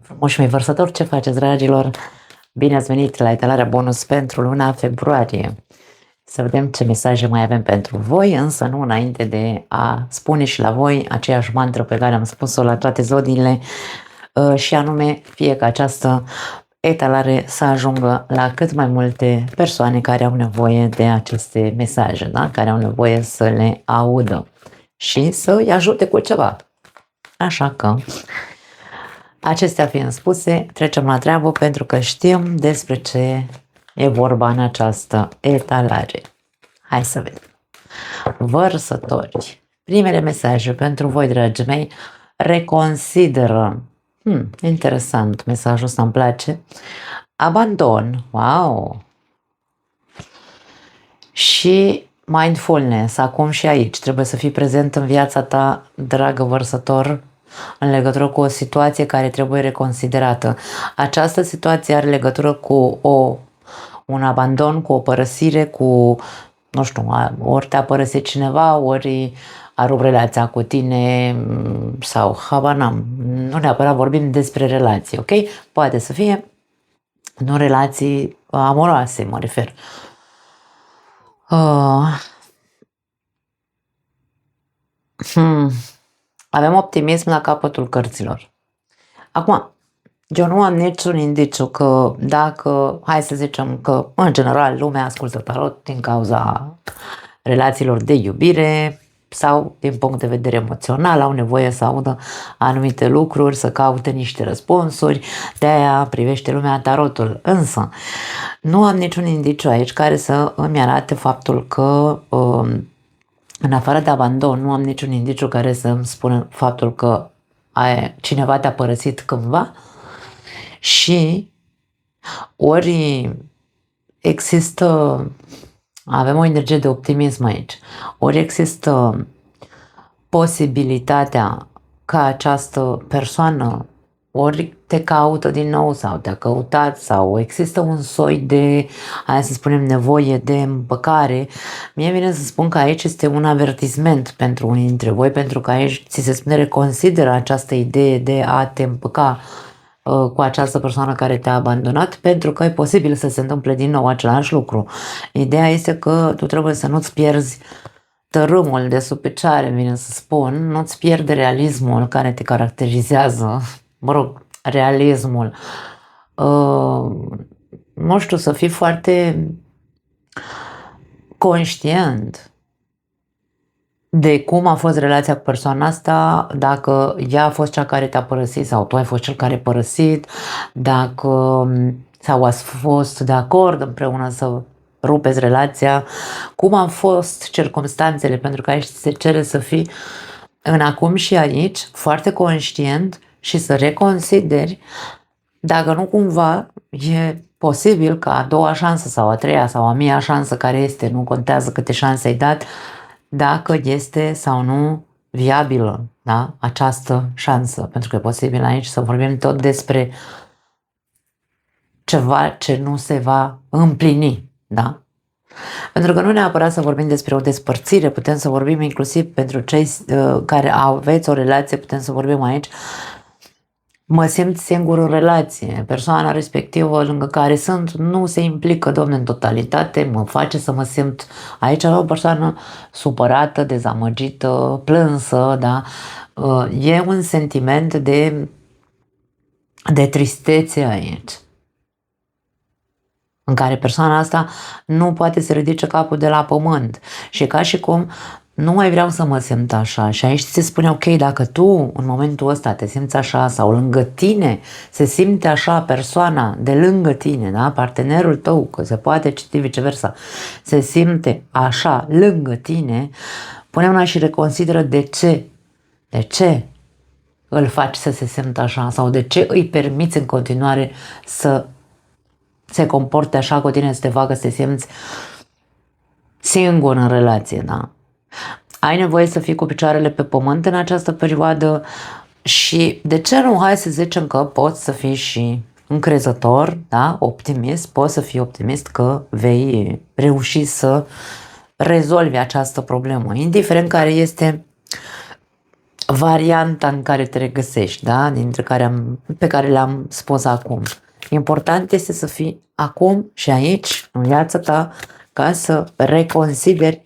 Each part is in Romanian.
Frumoși mei vărsători, ce faceți, dragilor? Bine ați venit la etalarea bonus pentru luna februarie. Să vedem ce mesaje mai avem pentru voi, însă nu înainte de a spune și la voi aceeași mantră pe care am spus-o la toate zodiile, și anume fie ca această etalare să ajungă la cât mai multe persoane care au nevoie de aceste mesaje, da? Care au nevoie să le audă și să îi ajute cu ceva. Așa că, acestea fiind spuse, trecem la treabă pentru că știm despre ce e vorba în această etalare. Hai să vedem. Vărsători. Primele mesaje pentru voi, dragii mei, reconsideră. Interesant, mesajul ăsta îmi place. Abandon. Wow! Și mindfulness, acum și aici. Trebuie să fii prezent în viața ta, dragă vărsător, în legătură cu o situație care trebuie reconsiderată. Această situație are legătură cu un abandon, cu o părăsire, cu, nu știu, ori te-a părăsit cineva, ori a rupt relația cu tine sau habar n-am. Nu neapărat vorbim despre relații, ok? Poate să fie nu relații amoroase, mă refer. Avem optimism la capătul cărților. Acum, eu nu am niciun indiciu că dacă, hai să zicem că în general lumea ascultă tarot din cauza relațiilor de iubire sau din punct de vedere emoțional au nevoie să audă anumite lucruri, să caute niște răspunsuri, de aia privește lumea tarotul. Însă, nu am niciun indiciu aici care să îmi arate faptul că în afară de abandon, nu am niciun indiciu care să îmi spună faptul că cineva te-a părăsit cândva și ori există, avem o energie de optimism aici, ori există posibilitatea ca această persoană ori te caută din nou sau te-a căutat sau există un soi de, hai să spunem, nevoie de împăcare. Mie vine să spun că aici este un avertisment pentru unii dintre voi, pentru că aici ți se spune reconsideră această idee de a te împăca cu această persoană care te-a abandonat, pentru că e posibil să se întâmple din nou același lucru. Ideea este că tu trebuie să nu-ți pierzi tărâmul de sub picioare, vine să spun, nu-ți pierde realismul care te caracterizează, mă rog, realismul. Nu știu, să fii foarte conștient de cum a fost relația cu persoana asta, dacă ea a fost cea care te-a părăsit sau tu ai fost cel care ai părăsit, dacă sau ați fost de acord împreună să rupeți relația, cum au fost circumstanțele, pentru că aici se cere să fii în acum și aici, foarte conștient și să reconsideri dacă nu cumva e posibil ca a doua șansă sau a treia sau a mia șansă care este, nu contează câte șanse ai dat, dacă este sau nu viabilă, da? Această șansă, pentru că e posibil aici să vorbim tot despre ceva ce nu se va împlini, da? Pentru că nu neapărat să vorbim despre o despărțire, putem să vorbim inclusiv pentru cei care aveți o relație, putem să vorbim aici, mă simt singur în relație, persoana respectivă lângă care sunt nu se implică, domne, în totalitate, mă face să mă simt aici o persoană supărată, dezamăgită, plânsă, da? E un sentiment de tristețe aici, în care persoana asta nu poate să ridice capul de la pământ și ca și cum nu mai vreau să mă simt așa. Și aici se spune, ok, dacă tu în momentul ăsta te simți așa sau lângă tine se simte așa persoana de lângă tine, da? Partenerul tău, că se poate citi viceversa, se simte așa lângă tine, pune una și reconsideră de ce. De ce îl faci să se simtă așa sau de ce îi permiți în continuare să se comporte așa cu tine, să te facă să te simți singur în relație, da? Ai nevoie să fii cu picioarele pe pământ în această perioadă și de ce nu, hai să zicem că poți să fii și încrezător, da? Optimist, poți să fii optimist că vei reuși să rezolvi această problemă, indiferent care este varianta în care te regăsești, da? Pe care le-am spus acum. Important este să fii acum și aici, în viața ta, ca să reconsideri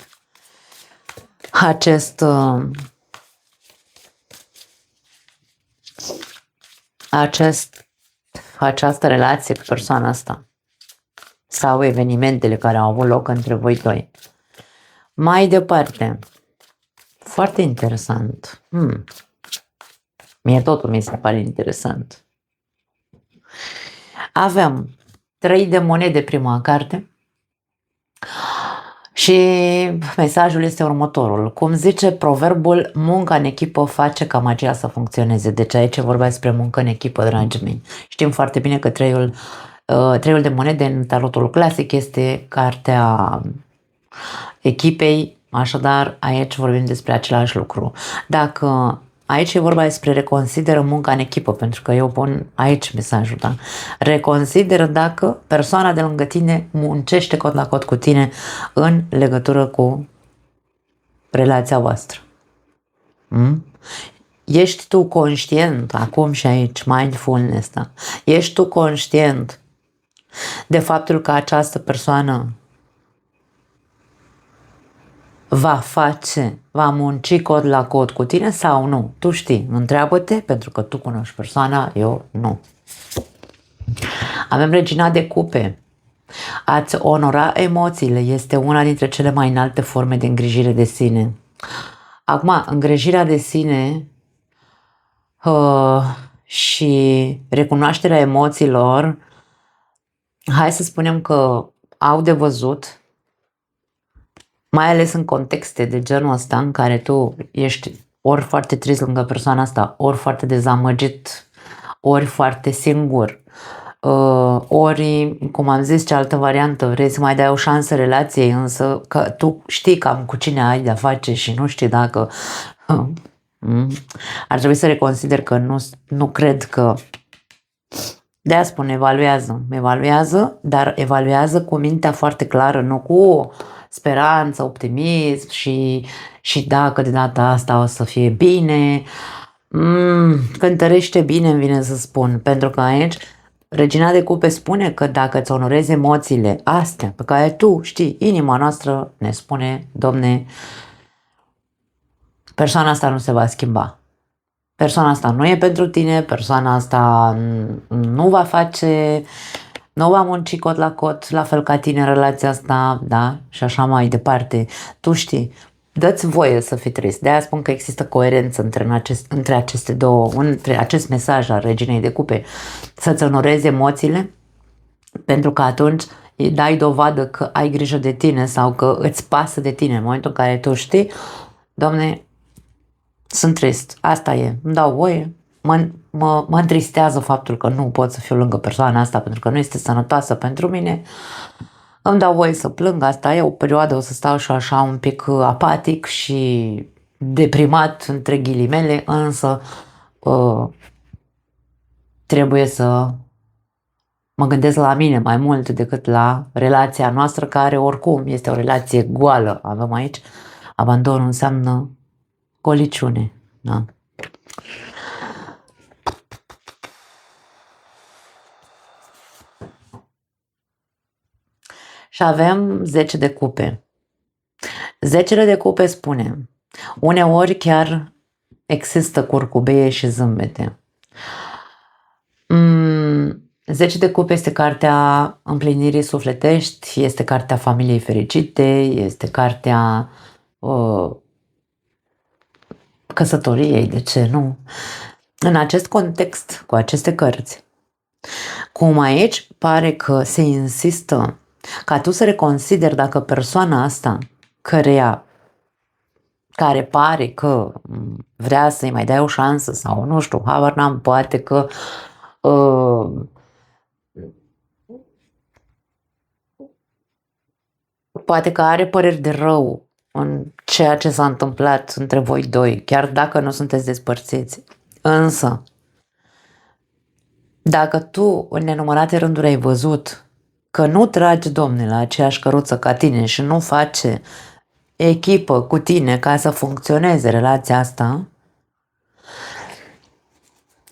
această relație cu persoana asta sau evenimentele care au avut loc între voi doi. Mai departe, foarte interesant. Mie totul mi se pare interesant. Avem 3 de monede, prima carte. Și mesajul este următorul. Cum zice proverbul, munca în echipă face ca magia să funcționeze. Deci aici vorba despre muncă în echipă, dragii mei. Știm foarte bine că treiul de monede în tarotul clasic este cartea echipei, așadar aici vorbim despre același lucru. Dacă aici e vorba despre reconsideră munca în echipă, pentru că eu pun aici mesajul, da? Reconsideră dacă persoana de lângă tine muncește cot la cot cu tine în legătură cu relația voastră. Ești tu conștient, acum și aici, mindfulness, da? Ești tu conștient de faptul că această persoană va munci cod la cod cu tine sau nu? Tu știi, întreabă-te, pentru că tu cunoști persoana, eu nu. Avem regina de cupe. A-ți onora emoțiile este una dintre cele mai înalte forme de îngrijire de sine. Acum, îngrijirea de sine și recunoașterea emoțiilor, hai să spunem că au de văzut, mai ales în contexte de genul ăsta în care tu ești ori foarte trist lângă persoana asta, ori foarte dezamăgit, ori foarte singur, ori, cum am zis, cealaltă variantă, vrei să mai dai o șansă relației, însă că tu știi cam cu cine ai de-a face și nu știi dacă... Ar trebui să reconsider că nu cred că... De-aia spun, evaluează, dar evaluează cu mintea foarte clară, nu cu speranță, optimism și dacă de data asta o să fie bine. Cântărește bine, îmi vine să spun, pentru că aici regina de cupe spune că dacă îți onorezi emoțiile astea pe care tu știi, inima noastră ne spune, Domne, persoana asta nu se va schimba. Persoana asta nu e pentru tine, persoana asta nu va munci cot la cot, la fel ca tine în relația asta, da? Și așa mai departe. Tu știi, dă-ți voie să fii trist. De-aia spun că există coerență între aceste două, între acest mesaj al reginei de cupe. Să-ți onorezi emoțiile, pentru că atunci îi dai dovadă că ai grijă de tine sau că îți pasă de tine în momentul în care tu știi, Doamne, sunt trist, asta e, îmi dau voie, mă întristează faptul că nu pot să fiu lângă persoana asta pentru că nu este sănătoasă pentru mine, îmi dau voie să plâng, asta e o perioadă, o să stau și așa un pic apatic și deprimat între ghilimele, însă trebuie să mă gândesc la mine mai mult decât la relația noastră, care oricum este o relație goală. Avem aici, abandonul înseamnă goliciune. Da? Și avem 10 de cupe. 10 de cupe spune, uneori chiar există curcubeie și zâmbete. 10 de cupe este cartea împlinirii sufletești, este cartea familiei fericite, este cartea căsătoriei, de ce nu? În acest context, cu aceste cărți, cum aici pare că se insistă ca tu să reconsideri dacă persoana asta care pare că vrea să-i mai dai o șansă sau nu știu, habar n-am, poate că are păreri de rău în ceea ce s-a întâmplat între voi doi, chiar dacă nu sunteți despărțiți. Însă, dacă tu în nenumărate rânduri ai văzut că nu tragi, Domne, la aceeași căruță ca tine și nu face echipă cu tine ca să funcționeze relația asta,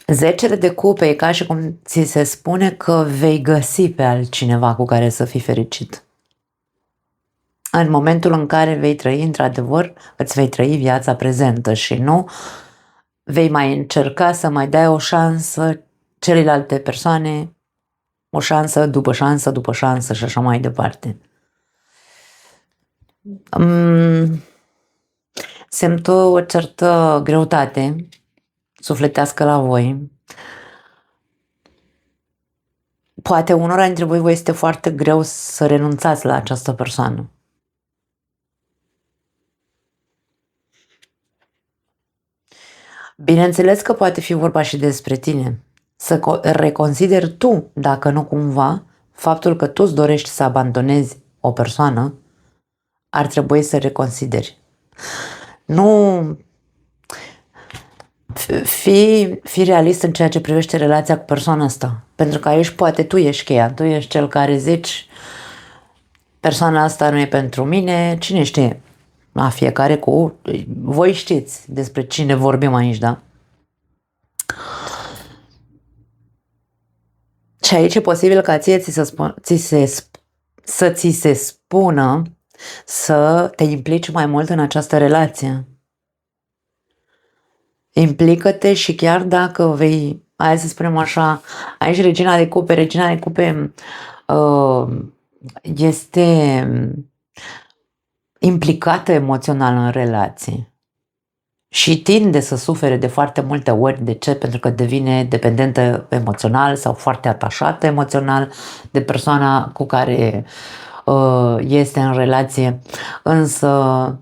10 de cupe e ca și cum ți se spune că vei găsi pe altcineva cu care să fii fericit. În momentul în care vei trăi, într-adevăr, îți vei trăi viața prezentă și nu vei mai încerca să mai dai o șansă celelalte persoane, o șansă după șansă după șansă și așa mai departe. Simt o certă greutate sufletească la voi. Poate unora dintre voi vă este foarte greu să renunțați la această persoană. Bineînțeles că poate fi vorba și despre tine. Să reconsideri tu, dacă nu cumva, faptul că tu îți dorești să abandonezi o persoană, ar trebui să reconsideri. Nu fi realist în ceea ce privește relația cu persoana asta. Pentru că aici poate tu ești cheia, tu ești cel care zici persoana asta nu e pentru mine, cine știe? La fiecare cu... Voi știți despre cine vorbim aici, da? Și aici e posibil ca ție să ți se spună să te implici mai mult în această relație. Implică-te și chiar dacă vei, hai să spunem așa, aici Regina de Cupe este implicată emoțional în relație și tinde să sufere de foarte multe ori. De ce? Pentru că devine dependentă emoțional sau foarte atașată emoțional de persoana cu care este în relație. Însă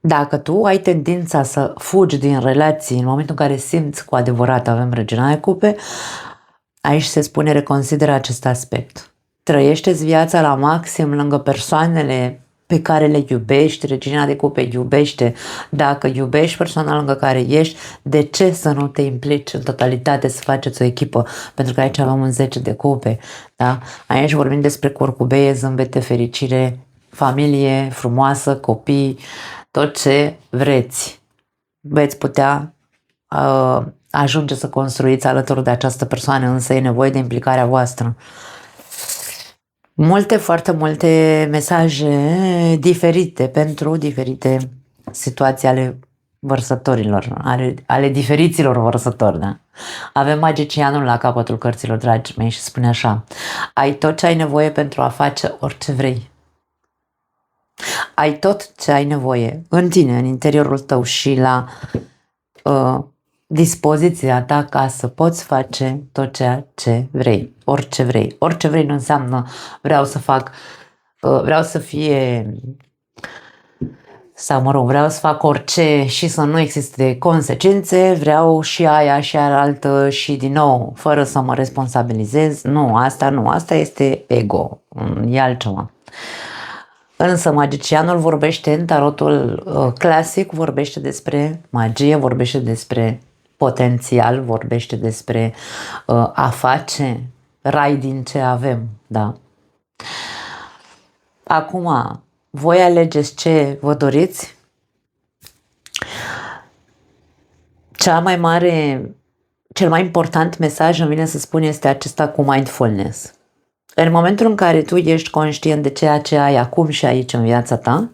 dacă tu ai tendința să fugi din relații în momentul în care simți cu adevărat, avem Regina de Cupe, aici se spune reconsideră acest aspect. Trăiește-ți viața la maxim lângă persoanele pe care le iubești. Regina de Cupe iubește. Dacă iubești persoana lângă care ești, de ce să nu te implici în totalitate să faceți o echipă? Pentru că aici avem un 10 de cupe. Da? Aici vorbim despre curcubeie, zâmbete, fericire, familie frumoasă, copii, tot ce vreți. Veți putea ajunge să construiți alături de această persoană, însă e nevoie de implicarea voastră. Foarte multe mesaje diferite pentru diferite situații ale vărsătorilor, ale diferiților vărsători. Da? Avem magicianul la capătul cărților, dragii mei, și spune așa: ai tot ce ai nevoie pentru a face orice vrei. Ai tot ce ai nevoie în tine, în interiorul tău și la dispoziția ta ca să poți face tot ceea ce vrei, orice vrei. Orice vrei nu înseamnă vreau să fac, vreau să fie, sau mă rog, vreau să fac orice și să nu existe consecințe, vreau și aia și altă și din nou, fără să mă responsabilizez. Nu, asta este ego, e altceva. Însă magicianul vorbește în tarotul clasic, vorbește despre magie, vorbește despre potențial, vorbește despre a face rai din ce avem, da? Acum, voi alegeți ce vă doriți. Cel mai important mesaj, îmi vine să spun, este acesta cu mindfulness. În momentul în care tu ești conștient de ceea ce ai acum și aici în viața ta,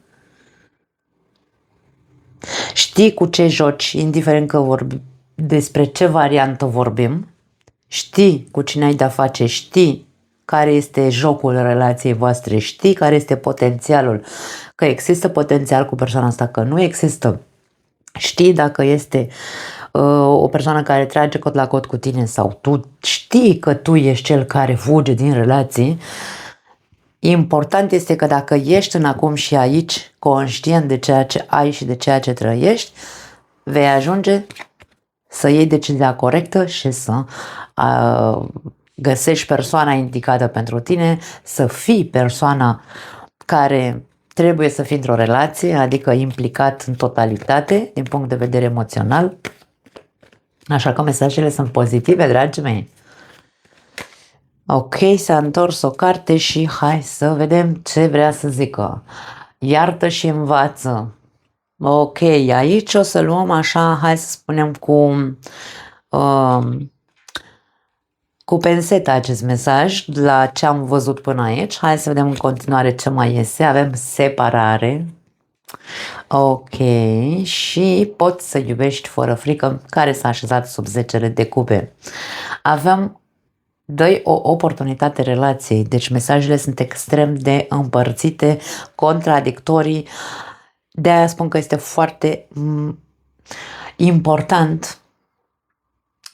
știi cu ce joci, indiferent că despre ce variantă vorbim, știi cu cine ai de-a face, știi care este jocul relației voastre, știi care este potențialul, că există potențial cu persoana asta, că nu există, știi dacă este o persoană care trage cot la cot cu tine sau tu știi că tu ești cel care fuge din relații. Important este că dacă ești în acum și aici, conștient de ceea ce ai și de ceea ce trăiești, vei ajunge să iei decizia corectă și să găsești persoana indicată pentru tine, să fii persoana care trebuie să fii într-o relație, adică implicat în totalitate din punct de vedere emoțional. Așa că mesajele sunt pozitive, dragii mei. Ok, s-a întors o carte și hai să vedem ce vrea să zică. Iartă și învață. Ok, aici o să luăm așa, hai să spunem cu cu penseta acest mesaj la ce am văzut până aici. Hai să vedem în continuare ce mai iese. Avem separare. Ok, și poți să iubești fără frică, care s-a așezat sub 10 de cupe. Avem dă-i o oportunitate relației, deci mesajele sunt extrem de împărțite, contradictorii. De-aia spun că este foarte important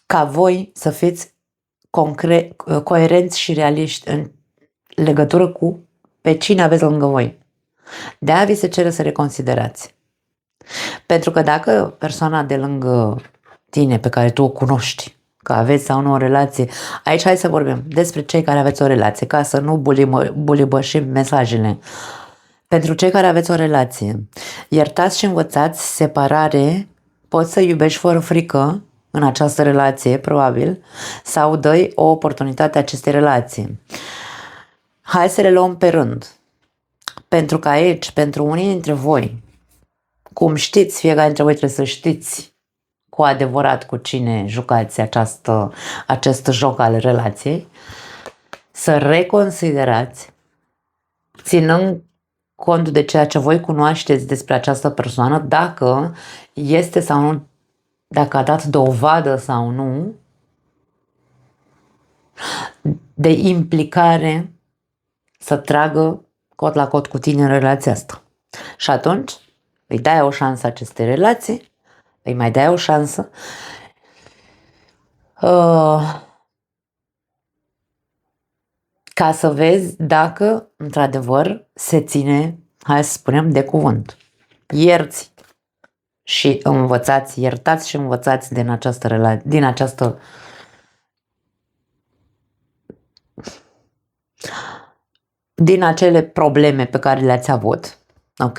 ca voi să fiți coerenți și realiști în legătură cu pe cine aveți lângă voi. De-aia vi se cere să reconsiderați. Pentru că dacă persoana de lângă tine, pe care tu o cunoști, că aveți sau nu o relație, aici hai să vorbim despre cei care aveți o relație, ca să nu bulibășim mesajele. Pentru cei care aveți o relație, iertați și învățați separare, poți să iubești fără frică în această relație, probabil, sau dă-i o oportunitate acestei relații. Hai să le luăm pe rând. Pentru că aici, pentru unii dintre voi, cum știți, fiecare dintre voi trebuie să știți cu adevărat cu cine jucați acest joc al relației, să reconsiderați, ținând cont de ceea ce voi cunoașteți despre această persoană, dacă este sau nu, dacă a dat dovadă sau nu de implicare să tragă cot la cot cu tine în relația asta. Și atunci îi dai o șansă acestei relații, îi mai dai o șansă ca să vezi dacă într-adevăr se ține, hai să spunem, de cuvânt. Ierți și învățați, iertați și învățați din această relație, din acele probleme pe care le-ați avut. Ok.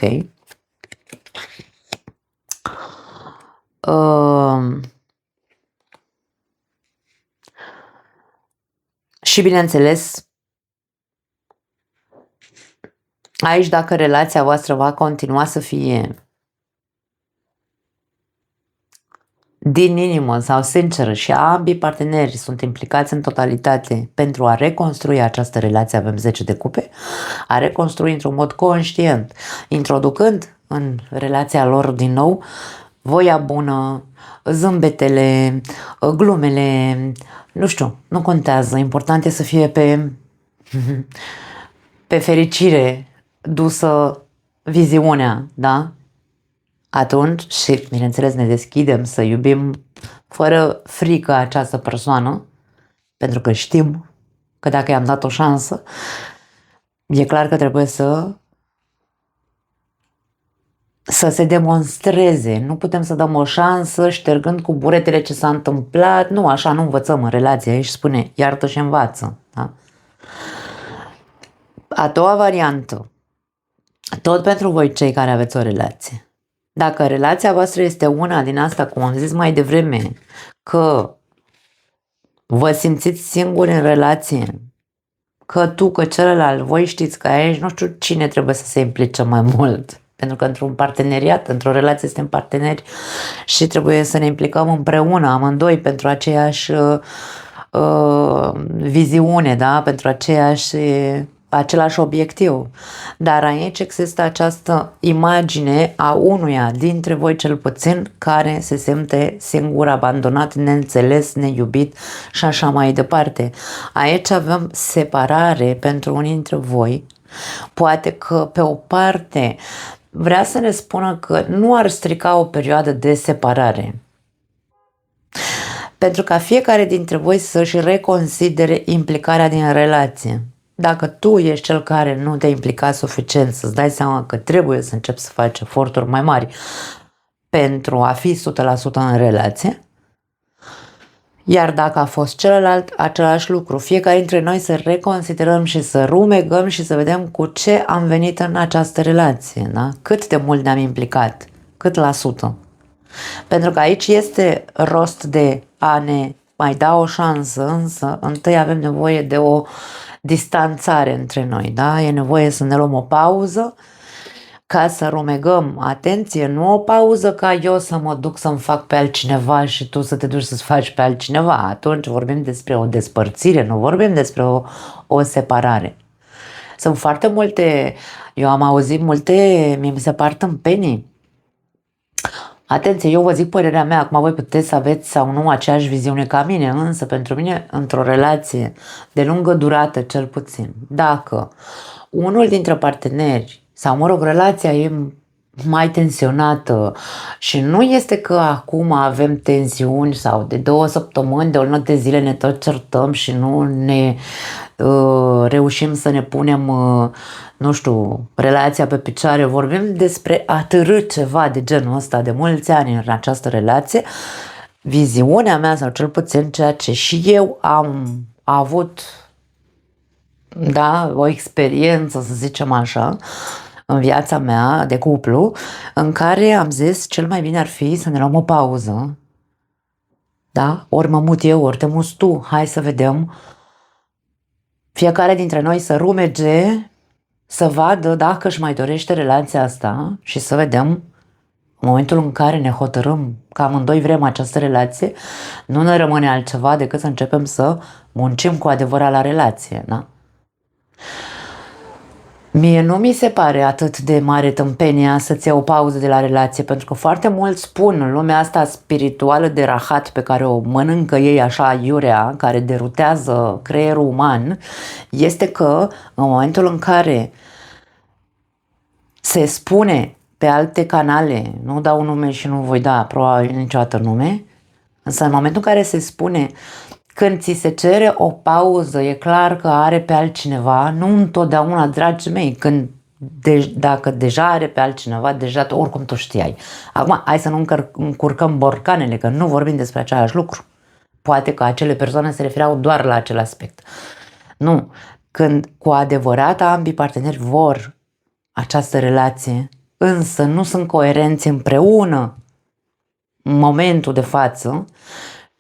Și bineînțeles, aici dacă relația voastră va continua să fie din inimă sau sinceră și ambii parteneri sunt implicați în totalitate pentru a reconstrui această relație, avem 10 de cupe, a reconstrui într-un mod conștient, introducând în relația lor din nou voia bună, zâmbetele, glumele, nu știu, nu contează, important e să fie pe fericire dusă viziunea, da? Atunci, și bineînțeles ne deschidem să iubim fără frică această persoană, pentru că știm că dacă i-am dat o șansă, e clar că trebuie să se demonstreze. Nu putem să dăm o șansă ștergând cu buretele ce s-a întâmplat. Nu, așa nu învățăm în relație. Aici spune iartă și învață. Da? A doua variantă, tot pentru voi cei care aveți o relație. Dacă relația voastră este una din asta, cum am zis mai devreme, că vă simțiți singuri în relație, că tu, că celălalt, voi știți că aici nu știu cine trebuie să se implice mai mult. Pentru că într-un parteneriat, într-o relație suntem parteneri și trebuie să ne implicăm împreună, amândoi, pentru aceeași viziune, da? Pentru același obiectiv. Dar aici există această imagine a unuia dintre voi cel puțin care se simte singur, abandonat, neînțeles, neiubit și așa mai departe. Aici avem separare pentru unii dintre voi. Poate că pe o parte vrea să ne spună că nu ar strica o perioadă de separare. Pentru ca fiecare dintre voi să-și reconsidere implicarea din relație. Dacă tu ești cel care nu te-ai implicat suficient, să-ți dai seama că trebuie să începi să faci eforturi mai mari pentru a fi 100% în relație, iar dacă a fost celălalt, același lucru. Fiecare dintre noi să reconsiderăm și să rumegăm și să vedem cu ce am venit în această relație, da? Cât de mult ne-am implicat, cât la sută. Pentru că aici este rost de a ne mai da o șansă, însă întâi avem nevoie de o distanțare între noi, da? E nevoie să ne luăm o pauză, ca să rumegăm, atenție, nu o pauză ca eu să mă duc să-mi fac pe altcineva și tu să te duci să-ți faci pe altcineva. Atunci vorbim despre o despărțire, nu vorbim despre o separare. Sunt foarte multe, eu am auzit multe, mi se par tâmpenii. Atenție, eu vă zic părerea mea, acum voi puteți să aveți sau nu aceeași viziune ca mine, însă pentru mine, într-o relație de lungă durată, cel puțin, dacă unul dintre parteneri, sau mă rog, relația e mai tensionată și nu este că acum avem tensiuni sau de 2 săptămâni, de o lună de zile ne tot certăm și nu ne reușim să ne punem, nu știu, relația pe picioare, vorbim despre a târî ceva de genul ăsta de mulți ani în această relație, viziunea mea sau cel puțin ceea ce și eu am avut, da, o experiență, să zicem așa, în viața mea de cuplu, în care am zis cel mai bine ar fi să ne luăm o pauză, da, ori mă mut eu, ori te muți tu, hai să vedem, fiecare dintre noi să rumege, să vadă dacă își mai dorește relația asta și să vedem în momentul în care ne hotărâm că amândoi vrem această relație, nu ne rămâne altceva decât să începem să muncim cu adevărat la relație, da? Mie nu mi se pare atât de mare tâmpenia să-ți iei o pauză de la relație, pentru că foarte mulți spun în lumea asta spirituală de rahat pe care o mănâncă ei așa iurea, care derutează creierul uman, este că în momentul în care se spune pe alte canale, nu dau nume și nu voi da probabil niciodată nume, însă în momentul în care se spune când ți se cere o pauză, e clar că are pe altcineva, nu întotdeauna, dragii mei, dacă deja are pe altcineva, deja oricum tu știai. Acum, hai să nu încurcăm borcanele, că nu vorbim despre același lucru. Poate că acele persoane se refereau doar la acel aspect. Nu, când cu adevărat ambii parteneri vor această relație, însă nu sunt coerenți împreună în momentul de față,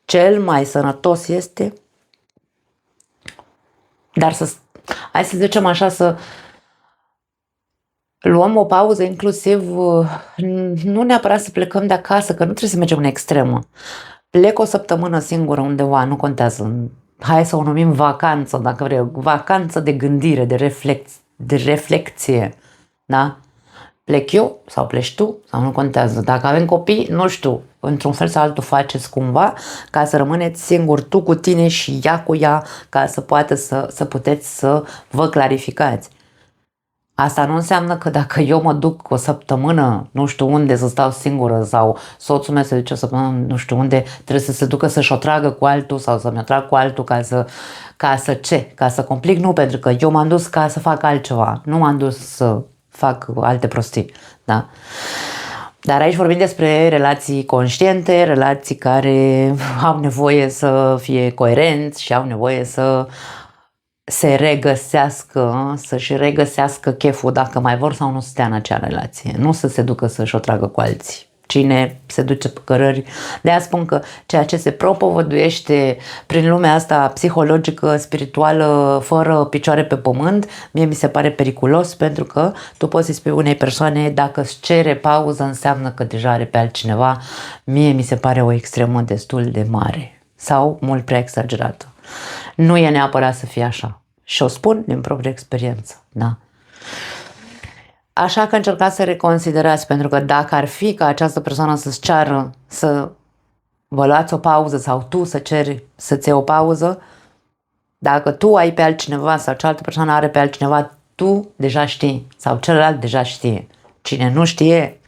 cel mai sănătos este, dar hai să zicem așa, să luăm o pauză inclusiv, nu neapărat să plecăm de acasă, că nu trebuie să mergem în extremă. Plec o săptămână singură undeva, nu contează, hai să o numim vacanță, dacă vrei, vacanță de gândire, de reflecție, da? Plec eu sau pleci tu sau nu contează. Dacă avem copii, nu știu, într-un fel sau altul faceți cumva ca să rămâneți singur tu cu tine și ea cu ea, ca să poată să puteți să vă clarificați. Asta nu înseamnă că dacă eu mă duc o săptămână, nu știu unde, să stau singură sau soțul meu se duce o săptămână, nu știu unde, trebuie să se ducă să-și o tragă cu altul sau să-mi o trag cu altul ca să ce? Ca să complic? Nu, pentru că eu m-am dus ca să fac altceva, nu m-am dus să fac alte prostii, da? Dar aici vorbim despre relații conștiente, relații care au nevoie să fie coerenți și au nevoie să se regăsească, să-și regăsească cheful dacă mai vor sau nu stea în acea relație. Nu să se ducă să-și o tragă cu alții. Cine se duce pe cărări. De-aia spun că ceea ce se propovăduiește prin lumea asta psihologică, spirituală, fără picioare pe pământ, mie mi se pare periculos, pentru că tu poți să-i spui unei persoane dacă îți cere pauză înseamnă că deja are pe altcineva. Mie mi se pare o extremă destul de mare sau mult prea exagerată. Nu e neapărat să fie așa. Și o spun din proprie experiență, da? Așa că încercați să reconsiderați, pentru că dacă ar fi ca această persoană să-ți ceară să vă luați o pauză sau tu să ceri să-ți iei o pauză, dacă tu ai pe altcineva sau cealaltă persoană are pe altcineva, tu deja știi sau celălalt deja știe. Cine nu știe,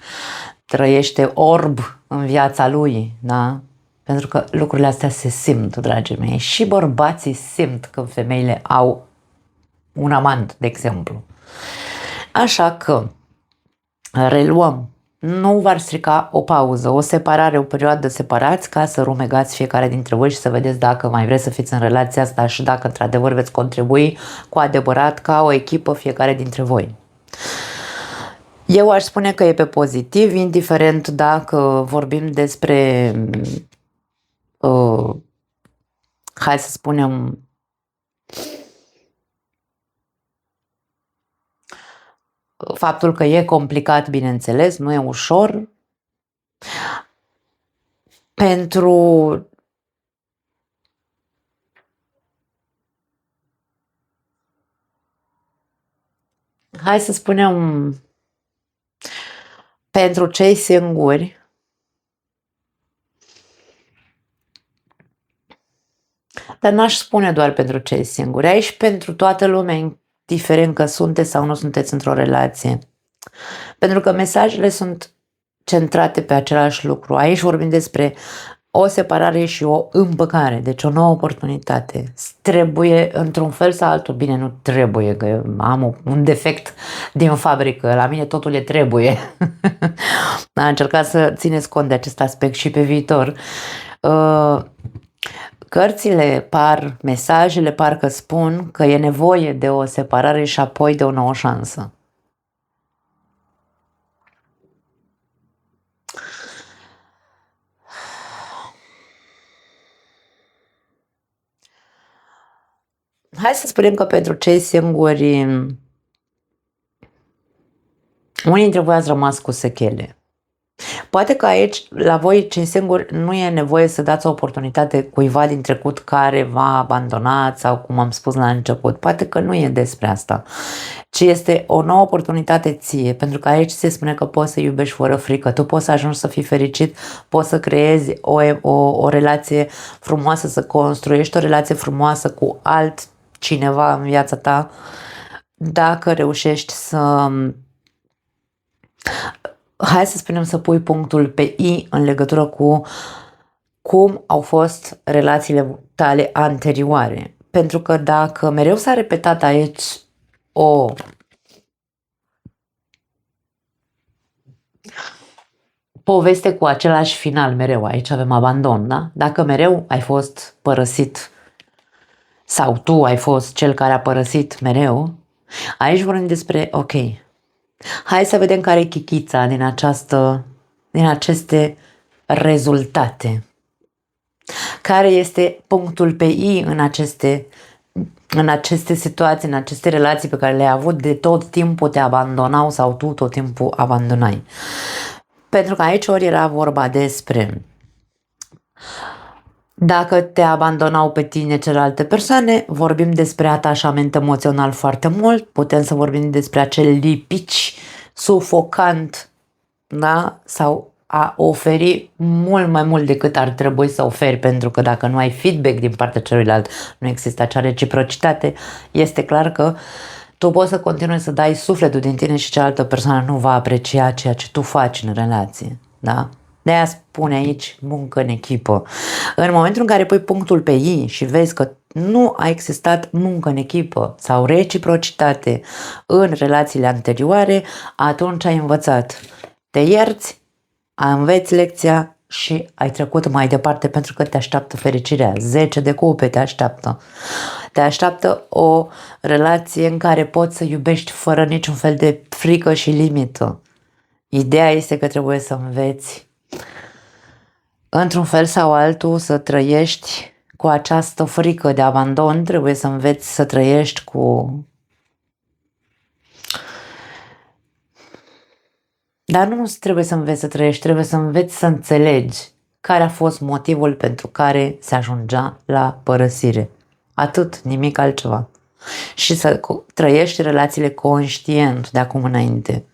trăiește orb în viața lui, da? Pentru că lucrurile astea se simt, dragii mei. Și bărbații simt când femeile au un amant, de exemplu. Așa că reluăm. Nu v-ar strica o pauză, o separare, o perioadă separați ca să rumegați fiecare dintre voi și să vedeți dacă mai vreți să fiți în relația asta și dacă într-adevăr veți contribui cu adevărat ca o echipă fiecare dintre voi. Eu aș spune că e pe pozitiv, indiferent dacă vorbim despre hai să spunem faptul că e complicat, bineînțeles, nu e ușor. Pentru hai să spunem, pentru cei singuri, dar n-aș spune doar pentru cei singuri, aici pentru toată lumea, indiferent că sunteți sau nu sunteți într-o relație. Pentru că mesajele sunt centrate pe același lucru. Aici vorbim despre o separare și o împăcare, deci o nouă oportunitate. Trebuie, într-un fel sau altul, bine, nu trebuie, că am un defect din fabrică, la mine totul e trebuie. Am încercat să țineți cont de acest aspect și pe viitor. Cărțile mesajele parcă spun că e nevoie de o separare și apoi de o nouă șansă. Hai să spunem că pentru cei singuri, unii dintre voi ați rămas cu sechele. Poate că aici, la voi, cei singuri, nu e nevoie să dați o oportunitate cuiva din trecut care v-a abandonat sau cum am spus la început. Poate că nu e despre asta, ci este o nouă oportunitate ție, pentru că aici se spune că poți să iubești fără frică, tu poți să ajungi să fii fericit, poți să creezi o relație frumoasă, să construiești o relație frumoasă cu altcineva în viața ta, dacă reușești să... Hai să spunem să pui punctul pe I în legătură cu cum au fost relațiile tale anterioare. Pentru că dacă mereu s-a repetat aici o poveste cu același final mereu, aici avem abandon, da? Dacă mereu ai fost părăsit sau tu ai fost cel care a părăsit mereu, aici vorbim despre, ok, hai să vedem care e chichița din aceste rezultate. Care este punctul pe I în aceste situații, în aceste relații pe care le-ai avut, de tot timpul te abandonau sau tu tot timpul abandonai. Pentru că aici ori era vorba despre dacă te abandonau pe tine celelalte persoane, vorbim despre atașament emoțional foarte mult, putem să vorbim despre acel lipici sufocant, da? Sau a oferi mult mai mult decât ar trebui să oferi, pentru că dacă nu ai feedback din partea celuilalt, nu există acea reciprocitate, este clar că tu poți să continui să dai sufletul din tine și cealaltă persoană nu va aprecia ceea ce tu faci în relație, da? De-aia spune aici muncă în echipă. În momentul în care pui punctul pe I și vezi că nu a existat muncă în echipă sau reciprocitate în relațiile anterioare, atunci ai învățat. Te ierți, înveți lecția și ai trecut mai departe, pentru că te așteaptă fericirea. 10 de cupe te așteaptă. Te așteaptă o relație în care poți să iubești fără niciun fel de frică și limită. Ideea este că trebuie să înveți într-un fel sau altul să trăiești cu această frică de abandon, trebuie să înveți să trăiești cu... Dar nu trebuie să înveți să trăiești, trebuie să înveți să înțelegi care a fost motivul pentru care se ajungea la părăsire. Atât, nimic altceva. Și să trăiești relațiile conștient de acum înainte.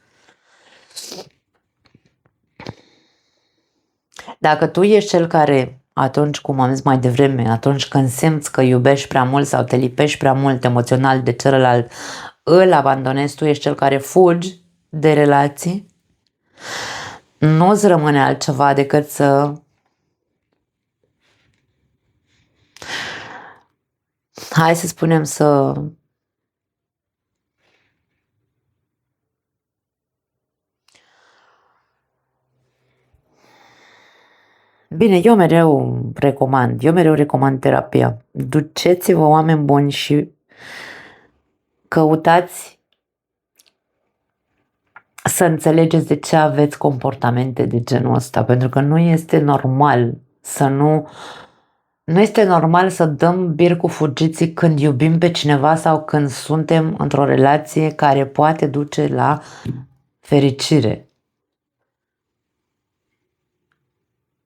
Dacă tu ești cel care, atunci, cum am zis mai devreme, atunci când simți că iubești prea mult sau te lipești prea mult emoțional de celălalt, îl abandonezi, tu ești cel care fugi de relații, nu-ți rămâne altceva decât să hai să spunem să bine, eu mereu recomand terapia. Duceți-vă, oameni buni, și căutați să înțelegeți de ce aveți comportamente de genul ăsta, pentru că nu este normal să nu Nu este normal să dăm bir cu fugiții când iubim pe cineva sau când suntem într-o relație care poate duce la fericire.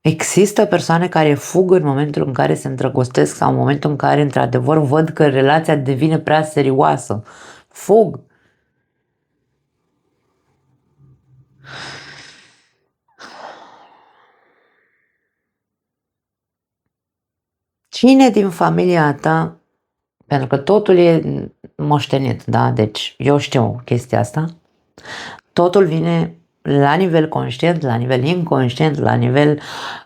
Există persoane care fug în momentul în care se îndrăgostesc sau în momentul în care, într-adevăr, văd că relația devine prea serioasă. Fug. Cine din familia ta, pentru că totul e moștenit, da? Deci eu știu chestia asta, totul vine la nivel conștient, la nivel inconștient,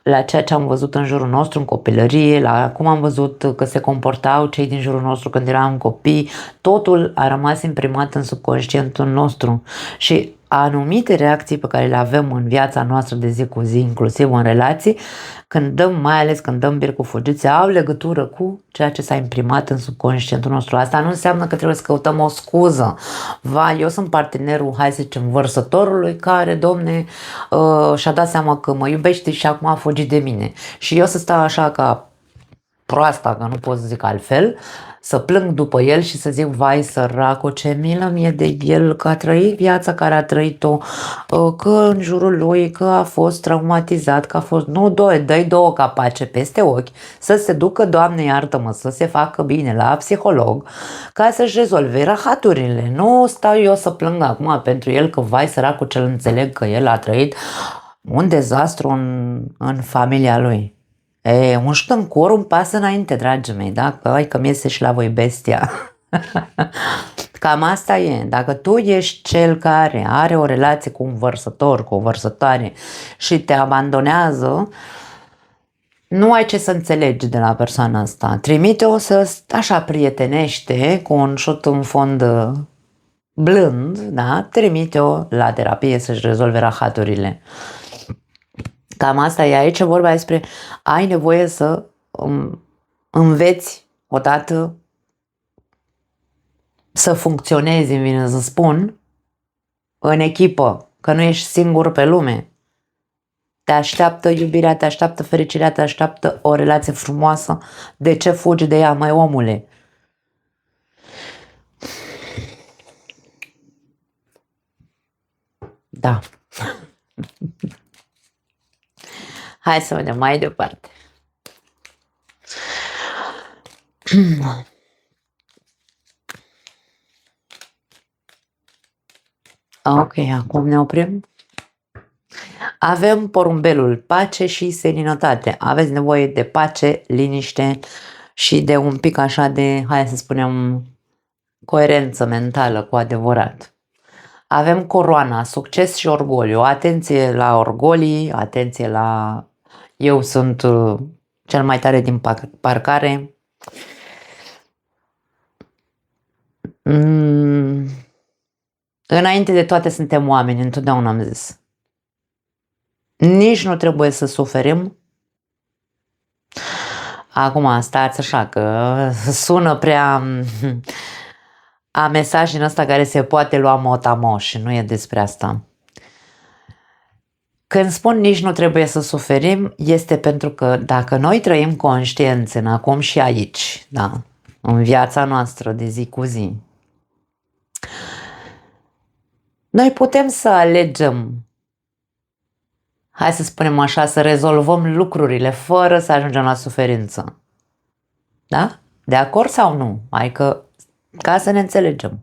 la ceea ce am văzut în jurul nostru în copilărie, la cum am văzut că se comportau cei din jurul nostru când eram copii, totul a rămas imprimat în subconștientul nostru și anumite reacții pe care le avem în viața noastră de zi cu zi, inclusiv în relații, mai ales când dăm bir cu fugiți, au legătură cu ceea ce s-a imprimat în subconștientul nostru. Asta nu înseamnă că trebuie să căutăm o scuză. Eu sunt partenerul, hai să zicem, vărsătorului care, domne, și-a dat seama că mă iubește și acum a fugit de mine. Și eu să stau așa ca proasta, că nu pot să zic altfel, să plâng după el și să zic, vai săracu, ce milă mie de el, că a trăit viața care a trăit-o, că în jurul lui, că a fost traumatizat, că a fost, nu, dă-i două capace peste ochi, să se ducă, Doamne iartă-mă, să se facă bine la psiholog, ca să-și rezolve rahaturile. Nu stau eu să plâng acum pentru el, că vai săracu, ce-l înțeleg că el a trăit un dezastru în familia lui. Un ștâncor, un pas înainte, dragii mei, da? Că mi iese și la voi bestia. Cam asta e. Dacă tu ești cel care are o relație cu un vărsător, cu o vărsătoare și te abandonează, nu ai ce să înțelegi de la persoana asta. Trimite-o așa prietenește, cu un șut în fond blând, da? Trimite-o la terapie să-și rezolve rahaturile. Cam asta e. Aici vorba despre ai nevoie să înveți odată să funcționezi, îmi vine să spun, în echipă, că nu ești singur pe lume. Te așteaptă iubirea, te așteaptă fericirea, te așteaptă o relație frumoasă. De ce fugi de ea, mai omule? Da. Hai să vedem mai departe. Ok, acum ne oprim. Avem porumbelul, pace și seninătate. Aveți nevoie de pace, liniște și de un pic așa de, hai să spunem, coerență mentală cu adevărat. Avem coroana, succes și orgoliu. Atenție la orgolii, atenție la eu sunt cel mai tare din parcare. Înainte de toate suntem oameni, întotdeauna am zis. Nici nu trebuie să suferim. Acum stați așa că sună prea a mesaj din ăsta care se poate lua motamo și nu e despre asta. Când spun nici nu trebuie să suferim, este pentru că dacă noi trăim conștienți în acum și aici, da, în viața noastră de zi cu zi, noi putem să alegem, hai să spunem așa, să rezolvăm lucrurile fără să ajungem la suferință. Da? De acord sau nu? Adică, ca să ne înțelegem.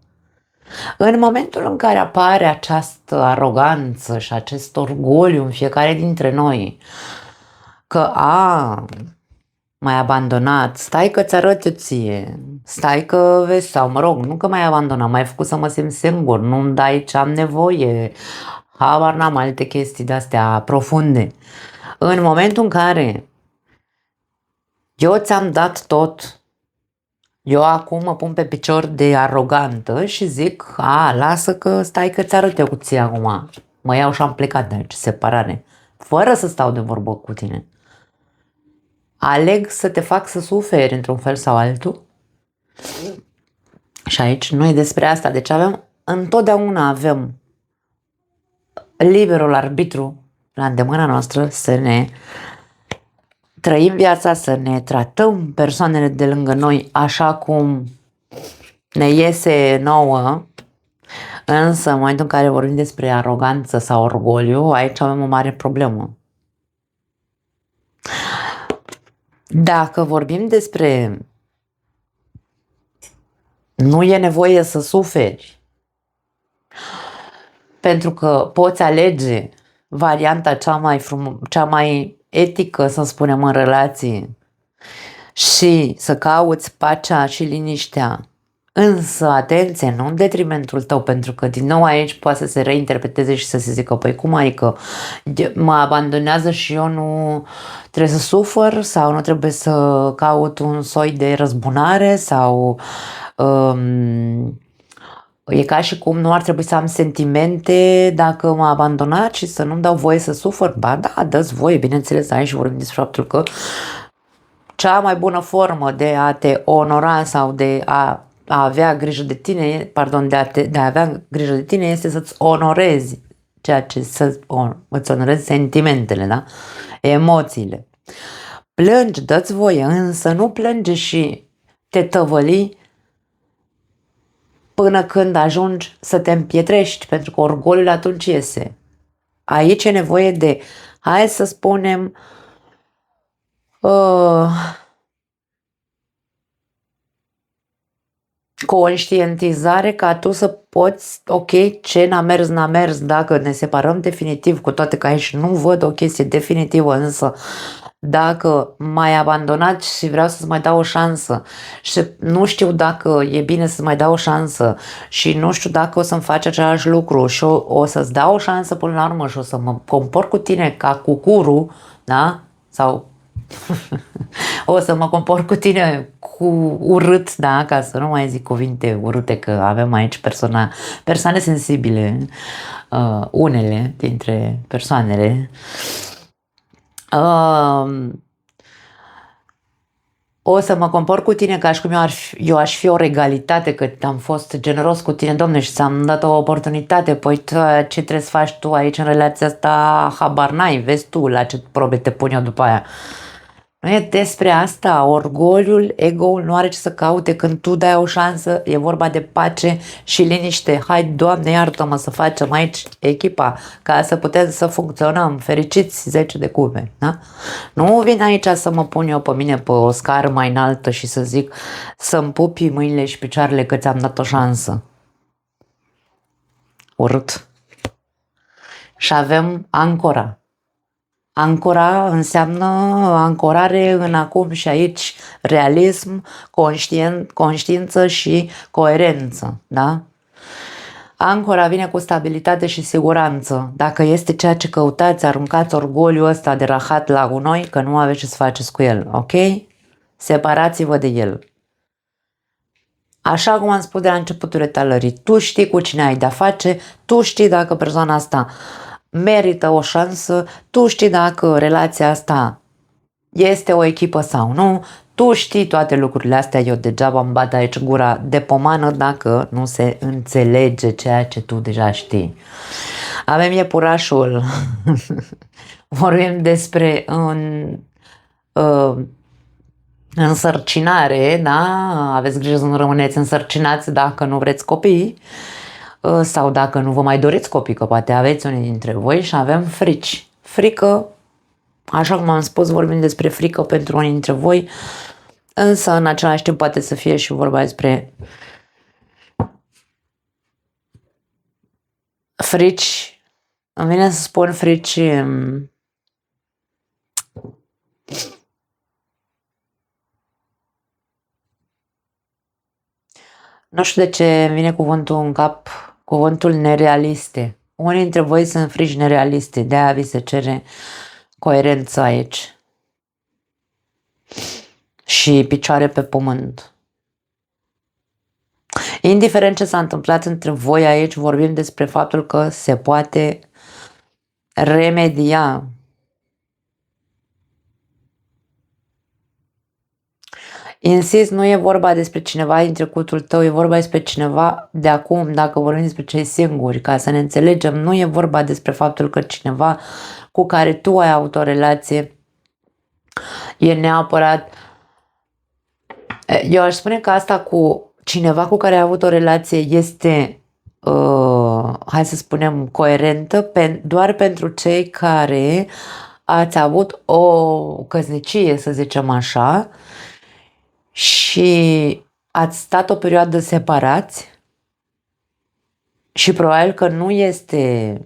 În momentul în care apare această aroganță și acest orgoliu în fiecare dintre noi, că m-ai abandonat, stai că ți-arăt eu ție, stai că vezi, sau mă rog, nu că m-ai abandonat, m-ai făcut să mă simt singur, nu-mi dai ce am nevoie, habar n-am, alte chestii de-astea profunde. În momentul în care eu ți-am dat tot, eu acum mă pun pe picior de arogantă și zic, lasă că stai că ți-arăt eu cu ție acum, mă iau și am plecat de aici, separare, fără să stau de vorbă cu tine. Aleg să te fac să suferi într-un fel sau altul. Și aici nu e despre asta. Deci întotdeauna avem liberul arbitru la îndemâna noastră să ne trăim viața, să ne tratăm persoanele de lângă noi așa cum ne iese nouă, însă în momentul în care vorbim despre aroganță sau orgoliu, aici avem o mare problemă. Dacă vorbim despre nu e nevoie să suferi, pentru că poți alege varianta cea mai etică, să spunem, în relație și să cauți pacea și liniștea. Însă, atenție, nu în detrimentul tău, pentru că din nou aici poate să se reinterpreteze și să se zică, păi cum adică mă abandonează și eu nu trebuie să sufăr sau nu trebuie să caut un soi de răzbunare sau e ca și cum nu ar trebui să am sentimente dacă m-a abandonat și să nu-mi dau voie să sufăr. Ba da, dă-ți voie, bineînțeles, aici vorbim despre faptul că cea mai bună formă de a te onora sau de a avea grijă de tine, pardon, de a avea grijă de tine este să-ți onorezi îți onorezi sentimentele, da? Emoțiile. Plângi, dă-ți voie, însă nu plânge și te tăvăli până când ajungi să te împietrești, pentru că orgoliul atunci iese. Aici e nevoie de, hai să spunem, conștientizare ca tu să poți, ok, ce n-a mers, dacă ne separăm definitiv, cu toate că aici nu văd o chestie definitivă, însă dacă m-ai abandonat și vreau să-ți mai dau o șansă și nu știu dacă e bine să-ți mai dau o șansă și nu știu dacă o să-mi faci același lucru și o să-ți dau o șansă până la urmă și o să mă compor cu tine ca cucuru, da? Sau o să mă compor cu tine cu urât, da? Ca să nu mai zic cuvinte urâte, că avem aici persoane sensibile, unele dintre persoanele. O să mă compor cu tine ca și cum eu aș fi o regalitate, că am fost generos cu tine, domne, și ți-am dat o oportunitate, păi ce trebuie să faci tu aici în relația asta, habar n-ai, vezi tu la ce probe te pun eu după aia. Nu e despre asta, orgoliul, ego-ul nu are ce să caute când tu dai o șansă, e vorba de pace și liniște. Hai, Doamne, iartă-mă să facem aici echipa, ca să putem să funcționăm, fericiți 10 de cume, da? Nu vin aici să mă pun eu pe mine pe o scară mai înaltă și să zic să-mi pupi mâinile și picioarele că ți-am dat o șansă. Urât. Și avem ancora. Ancora înseamnă ancorare în acum și aici, realism, conștiință și coerență, da? Ancora vine cu stabilitate și siguranță. Dacă este ceea ce căutați, aruncați orgoliul ăsta de rahat la gunoi, că nu aveți ce să faceți cu el, ok? Separați-vă de el. Așa cum am spus de la începutul etalării, tu știi cu cine ai de-a face, tu știi dacă persoana asta merită o șansă, tu știi dacă relația asta este o echipă sau nu, tu știi toate lucrurile astea, eu degeaba îmi bat aici gura de pomană dacă nu se înțelege ceea ce tu deja știi. Avem iepurașul, vorbim despre însărcinare, da? Aveți grijă să nu rămâneți însărcinați dacă nu vreți copii sau dacă nu vă mai doriți copii, că poate aveți unii dintre voi, și avem frici. Frică, așa cum am spus, vorbim despre frică pentru unii dintre voi, însă în același timp poate să fie și vorba despre frici. Îmi vine să spun frici nu știu de ce îmi vine cuvântul în cap, cuvântul nerealiste. Unii dintre voi sunt frici nerealiste, de-aia vi se cere coerență aici. Și picioare pe pământ. Indiferent ce s-a întâmplat între voi aici, vorbim despre faptul că se poate remedia. Insist, nu e vorba despre cineva din trecutul tău, e vorba despre cineva de acum, dacă vorbim despre cei singuri, ca să ne înțelegem, nu e vorba despre faptul că cineva cu care tu ai avut o relație e neapărat. Eu aș spune că asta cu cineva cu care ai avut o relație este, hai să spunem, coerentă doar pentru cei care ați avut o căsnicie, să zicem așa, și ați stat o perioadă separați și probabil că nu este,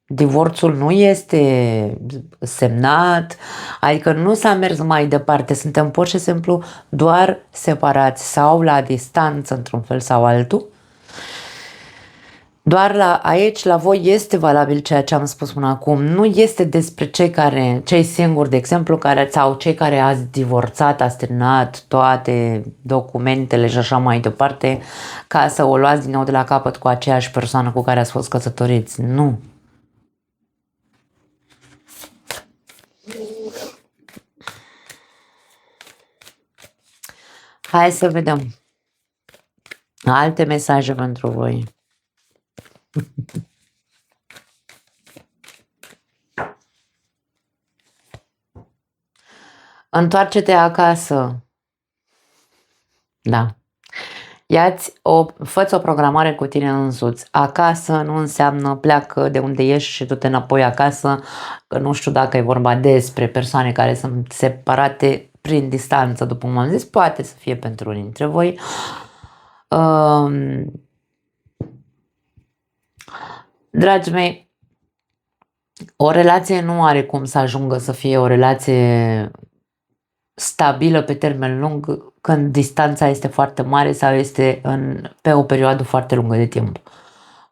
divorțul nu este semnat, adică nu s-a mers mai departe, suntem pur și simplu doar separați sau la distanță într-un fel sau altul. Doar aici, la voi, este valabil ceea ce am spus până acum. Nu este despre cei singuri, de exemplu, sau cei care ați divorțat, ați terminat toate documentele și așa mai departe, ca să o luați din nou de la capăt cu aceeași persoană cu care ați fost căsătoriți. Nu. Hai să vedem alte mesaje pentru voi. Întoarce-te acasă. Da. Fă-ți o programare cu tine însuți. Acasă nu înseamnă pleacă de unde ești și tu te înapoi acasă, că nu știu dacă e vorba despre persoane care sunt separate prin distanță, după cum am zis, poate să fie pentru unii dintre voi. Dragii mei, o relație nu are cum să ajungă să fie o relație stabilă pe termen lung când distanța este foarte mare sau este pe o perioadă foarte lungă de timp.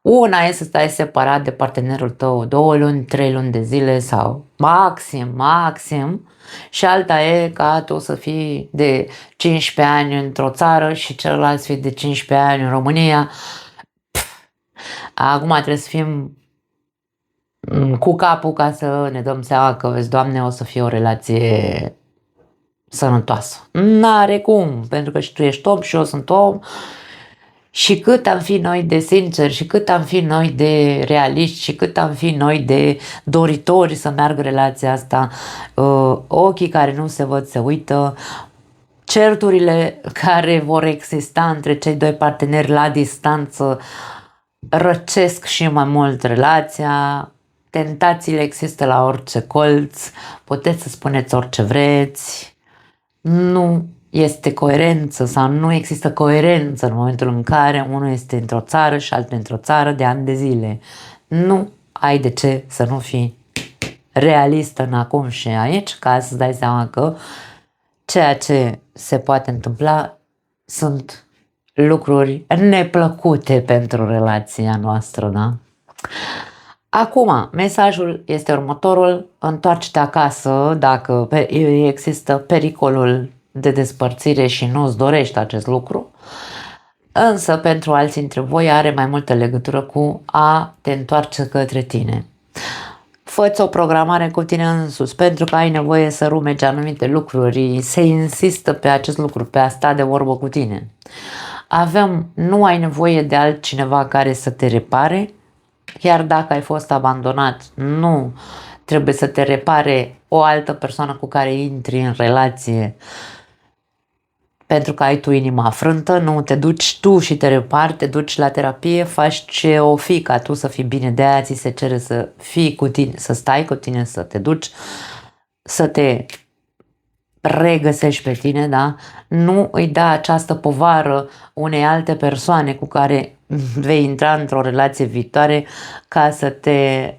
Una e să stai separat de partenerul tău 2 luni, 3 luni de zile sau maxim, și alta e ca tu să fii de 15 ani într-o țară și celălalt să fie de 15 ani în România. Acum trebuie să fim cu capul ca să ne dăm seama că, vezi, Doamne, o să fie o relație sănătoasă. N-are cum, pentru că și tu ești om și eu sunt om, și cât am fi noi de sinceri și cât am fi noi de realiști și cât am fi noi de doritori să meargă relația asta, ochii care nu se văd se uită, certurile care vor exista între cei doi parteneri la distanță răcesc și mai mult relația, tentațiile există la orice colț, puteți să spuneți orice vreți, nu este coerență sau nu există coerență în momentul în care unul este într-o țară și altul într-o țară de ani de zile. Nu ai de ce să nu fii realistă în acum și aici, ca să-ți dai seama că ceea ce se poate întâmpla sunt lucruri neplăcute pentru relația noastră, da? Acum, mesajul este următorul: întoarce-te acasă dacă există pericolul de despărțire și nu-ți dorești acest lucru, însă pentru alții dintre voi are mai multă legătură cu a te întoarce către tine. Fă-ți o programare cu tine însuți, pentru că ai nevoie să rumegi anumite lucruri, se insistă pe acest lucru, pe a sta de vorbă cu tine. Nu ai nevoie de altcineva care să te repare, chiar dacă ai fost abandonat, nu trebuie să te repare o altă persoană cu care intri în relație pentru că ai tu inima frântă, nu te duci tu și te repari, te duci la terapie, faci ce o fi ca tu să fii bine, de aia ți se cere să fii cu tine, să stai cu tine, să te duci, să te regăsești pe tine, da? Nu îi da această povară unei alte persoane cu care vei intra într-o relație viitoare ca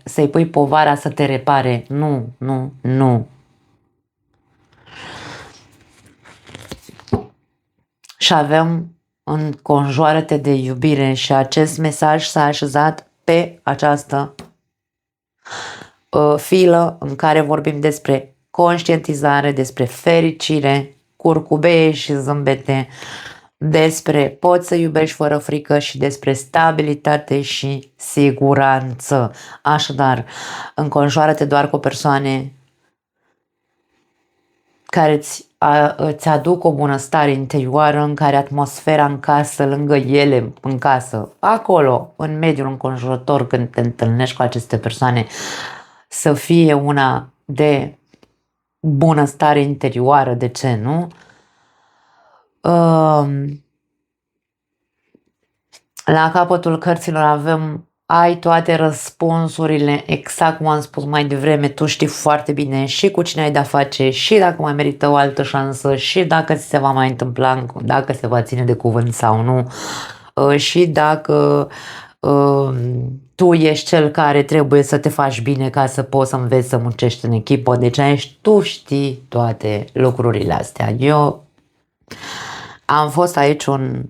să-i pui povara să te repare. Nu, nu, nu. Și avem înconjoară-te de iubire și acest mesaj s-a așezat pe această filă în care vorbim despre conștientizare, despre fericire, curcubeie și zâmbete, despre poți să iubești fără frică și despre stabilitate și siguranță. Așadar, înconjoară-te doar cu persoane care îți aduc o bunăstare interioară, în care atmosfera în casă, lângă ele, în casă, acolo, în mediul înconjurător, când te întâlnești cu aceste persoane, să fie una de bunăstare interioară, de ce nu? La capătul cărților avem ai toate răspunsurile, exact cum am spus mai devreme, tu știi foarte bine și cu cine ai de-a face, și dacă mai merită o altă șansă, și dacă ți se va mai întâmpla, dacă se va ține de cuvânt sau nu, și dacă tu ești cel care trebuie să te faci bine ca să poți să înveți să muncești în echipă, deci aici tu știi toate lucrurile astea. Eu am fost aici un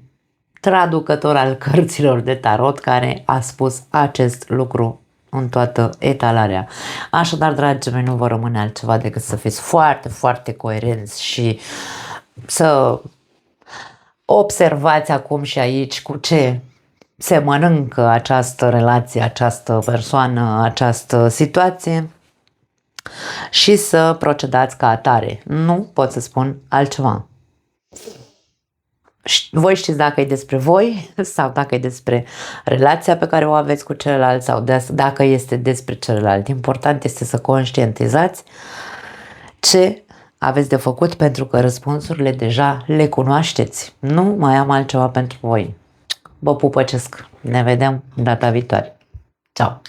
traducător al cărților de tarot care a spus acest lucru în toată etalarea. Așadar, dragii mei, nu vă rămâne altceva decât să fiți foarte, foarte coerenți și să observați acum și aici cu ce se mănâncă această relație, această persoană, această situație și să procedați ca atare. Nu pot să spun altceva. Voi știți dacă e despre voi sau dacă e despre relația pe care o aveți cu celălalt sau dacă este despre celălalt. Important este să conștientizați ce aveți de făcut, pentru că răspunsurile deja le cunoașteți. Nu mai am altceva pentru voi. Vă pupăcesc. Ne vedem data viitoare. Ciao!